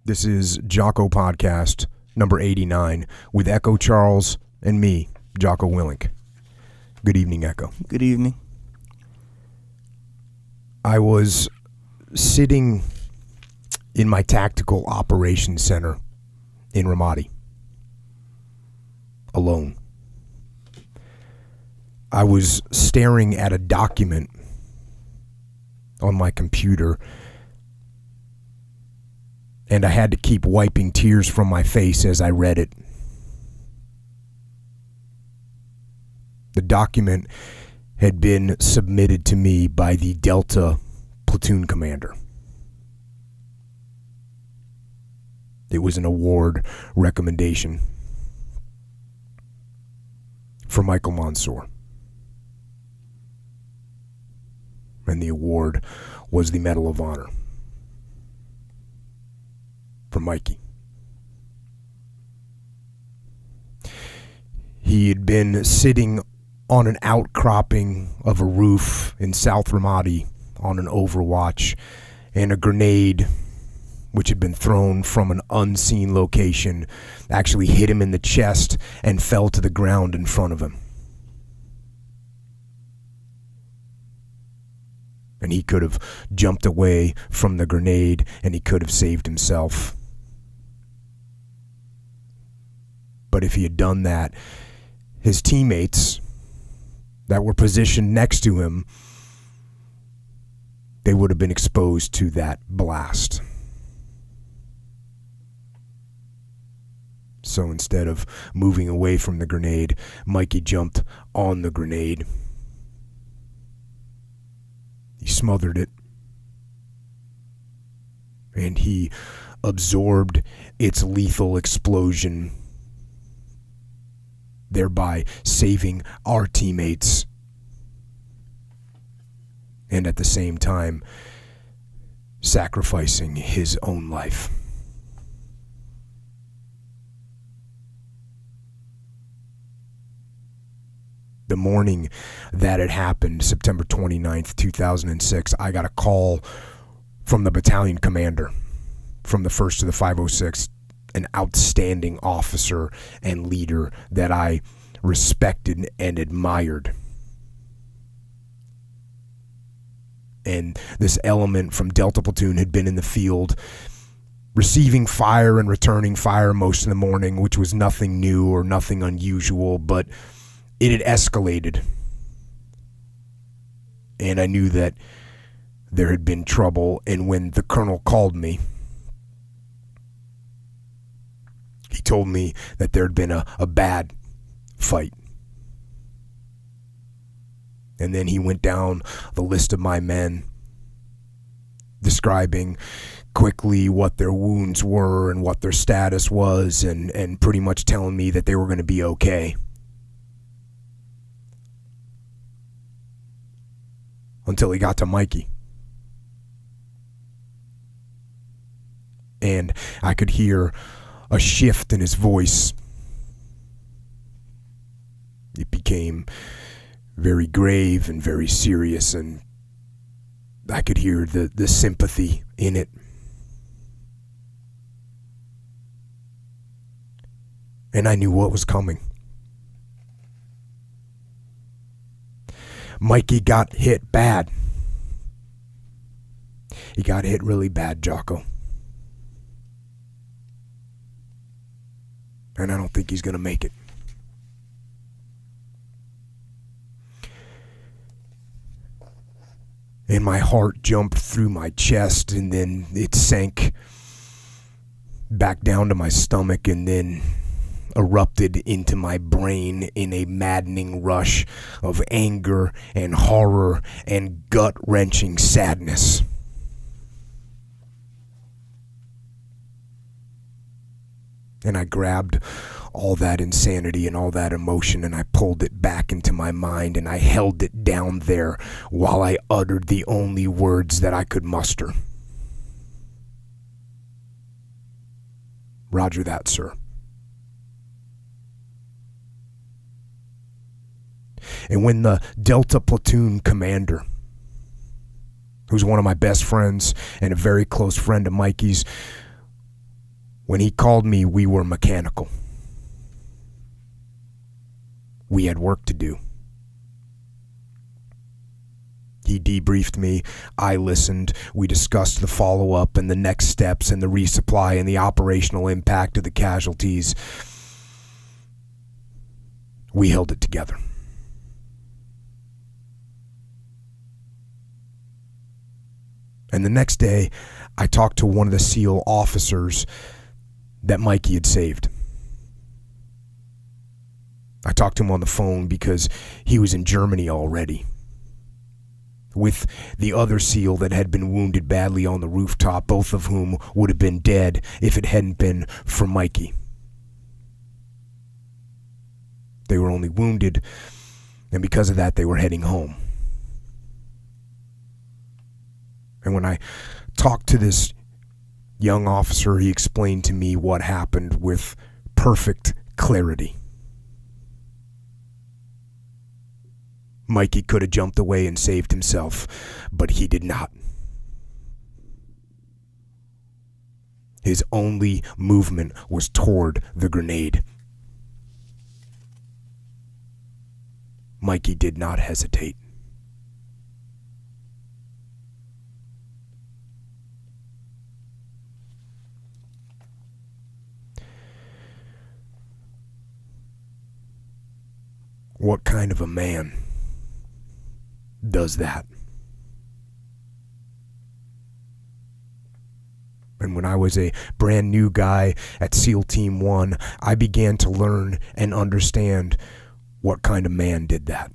This is Jocko Podcast number 89 with Echo Charles and me, Jocko Willink. Good evening, Echo. Good evening. I was sitting in my tactical operations center in Ramadi, alone. I was staring at a document on my computer, and I had to keep wiping tears from my face as I read it. The document had been submitted to me by the Delta platoon commander. It was an award recommendation for Michael Monsoor. And the award was the Medal of Honor for Mikey. He had been sitting on an outcropping of a roof in South Ramadi on an overwatch, and a grenade, which had been thrown from an unseen location, actually hit him in the chest and fell to the ground in front of him. And he could have jumped away from the grenade, and he could have saved himself. But if he had done that, his teammates that were positioned next to him, they would have been exposed to that blast. So instead of moving away from the grenade, Mikey jumped on the grenade. He smothered it, and he absorbed its lethal explosion, thereby saving our teammates, and at the same time sacrificing his own life. The morning that it happened, September 29th, 2006, I got a call from the battalion commander from the 1st to the 506th, an outstanding officer and leader that I respected and admired. And this element from Delta Platoon had been in the field receiving fire and returning fire most of the morning, which was nothing new or nothing unusual, but it had escalated. And I knew that there had been trouble, and when the colonel called me, he told me that there had been a bad fight. And then he went down the list of my men, describing quickly what their wounds were and what their status was, and pretty much telling me that they were going to be okay. Until he got to Mikey. And I could hear a shift in his voice. It became very grave and very serious, and I could hear the sympathy in it. And I knew what was coming. Mikey got hit bad. He got hit really bad, Jocko. And I don't think he's going to make it. And my heart jumped through my chest, and then it sank back down to my stomach, and then erupted into my brain in a maddening rush of anger and horror and gut-wrenching sadness. And I grabbed all that insanity and all that emotion, and I pulled it back into my mind, and I held it down there while I uttered the only words that I could muster. Roger that, sir. And when the Delta platoon commander, who's one of my best friends and a very close friend of Mikey's, When he called me, we were mechanical. We had work to do. He debriefed me, I listened, we discussed the follow-up and the next steps and the resupply and the operational impact of the casualties. We held it together. And the next day, I talked to one of the SEAL officers that Mikey had saved. I talked to him on the phone because he was in Germany already, with the other SEAL that had been wounded badly on the rooftop, both of whom would have been dead if it hadn't been for Mikey. They were only wounded, and because of that, they were heading home. And when I talked to this young officer, he explained to me what happened with perfect clarity. Mikey could have jumped away and saved himself, but he did not. His only movement was toward the grenade. Mikey did not hesitate. What kind of a man does that? And when I was a brand new guy at SEAL Team 1, I began to learn and understand what kind of man did that.